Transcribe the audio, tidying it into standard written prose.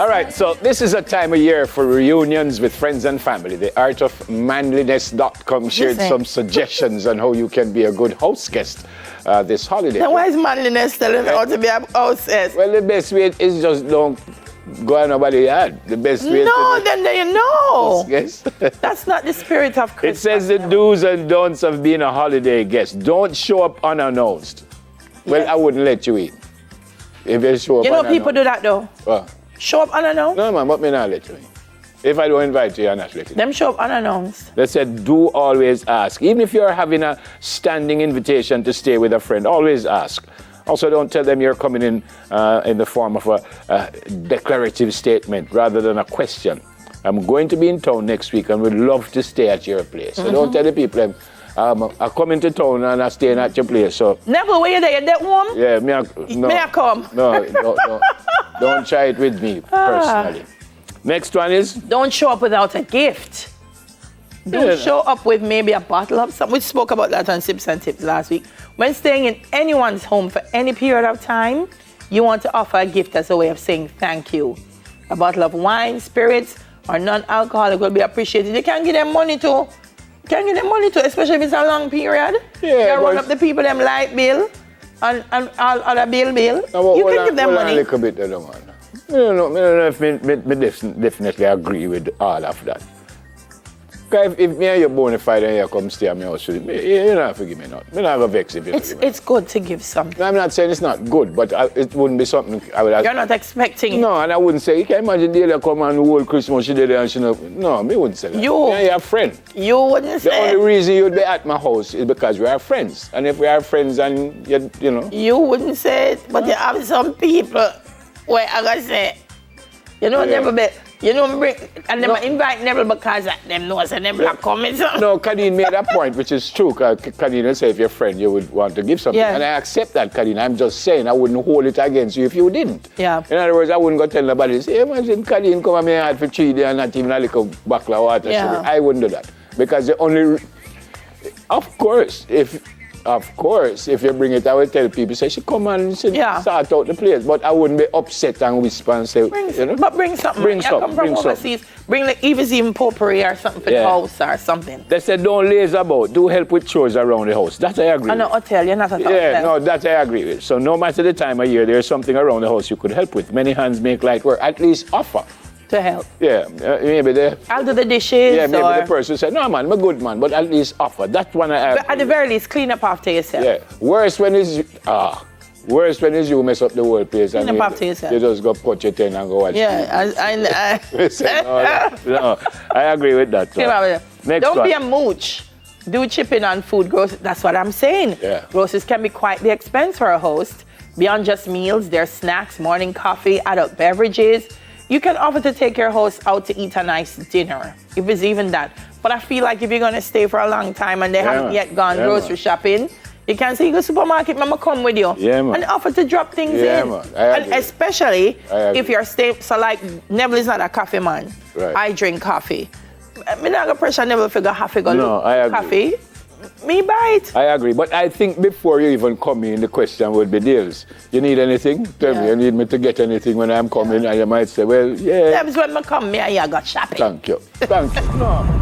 All right, so this is a time of year for reunions with friends and family. The artofmanliness.com shared some suggestions on how you can be a good house guest this holiday. Now why is manliness telling me how to be a house guest? Well, the best way is just don't go on nobody's yard. The best way then you know. Yes. That's not the spirit of Christmas. It says the do's and don'ts of being a holiday guest. Don't show up unannounced. Well, I wouldn't let you eat. If you show up You know unannounced. people do that though. What? Show up unannounced? No, man, but me not let you eat. If I don't invite you, you're not letting me. Them show up unannounced. They said, do always ask. Even if you're having a standing invitation to stay with a friend, always ask. Also, don't tell them you're coming in the form of a declarative statement rather than a question. I'm going to be in town next week and would love to stay at your place. So don't tell the people, I'm coming to town and I'm staying at your place. So Never, where you there? You that warm? yeah, no. May I come? No, don't try it with me personally. Next one is? Don't show up without a gift. Don't show up with maybe a bottle of something. We spoke about that on Sips and Tips last week. When staying in anyone's home for any period of time, you want to offer a gift as a way of saying thank you. A bottle of wine, spirits, or non-alcoholic will be appreciated. You can give them money too. Especially if it's a long period. Yeah, you run up the people, them light bill, and all other bill. You can give them money. A little bit, man. I don't know if me definitely agree with all of that. Because if me and you bona fide and you come stay at my house, you don't have to give me nothing. I'm not going to vex if you It's good to give something. No, I'm not saying it's not good, but it wouldn't be something I would ask. You're not expecting it. No, and I wouldn't say, you can imagine the other come on the whole Christmas, she did it and she no, me wouldn't say that. You're a friend. You wouldn't say. The only reason you'd be at my house is because we are friends. And if we are friends and, you know. You wouldn't say it, but you have some people where I gotta say, never bet. And them invite Neville because them know say Neville are coming. So. No, Kadeen made a point, which is true. Kadeen will say if you're a friend, you would want to give something. Yeah. And I accept that, Kadeen. I'm just saying I wouldn't hold it against you if you didn't. Yeah. In other words, I wouldn't go tell nobody, say, imagine Kadeen come and me hard for 3 days and not even a little bottle of water. Yeah. I wouldn't do that. Because the only... Of course, if you bring it, I will tell people, say, she come and sort out the place. But I wouldn't be upset and whisper and say, But bring something. Bring something. Come from overseas. Bring like even potpourri or something for the house or something. They said don't laze about. Do help with chores around the house. That I agree with. No, hotel. You're not a hotel. Yeah, no, that I agree with. So no matter the time of year, there's something around the house you could help with. Many hands make light work. At least offer. To help. Yeah, maybe I'll do the dishes. Yeah, maybe the person said, no man, I'm a good man, but at least offer. That's one I But at the very least, clean up after yourself. Yeah. Worse when it's you mess up the whole place. Clean up after yourself. You just go put your tent and go watch. Yeah, no, I agree with that. Next Don't one. be a mooch. Do chipping on food groceries. That's what I'm saying. Yeah. Groceries can be quite the expense for a host. Beyond just meals, there's snacks, morning coffee, adult beverages. You can offer to take your host out to eat a nice dinner, if it's even that. But I feel like if you're going to stay for a long time and they haven't yet gone grocery shopping, you can say, you go to the supermarket, mama come with you. Yeah, man. And offer to drop things Yeah, in. man. And especially if you're staying, so like Neville is not a coffee man. Right. I drink coffee. I'm not going to pressure Neville figure half a go No, I agree. coffee. Me buy it. I agree, but I think before you even come in, the question would be deals. You need anything? Tell me, you need me to get anything when I'm coming, and you might say, well, yeah. That's when I come here, I got shopping. Thank you. No.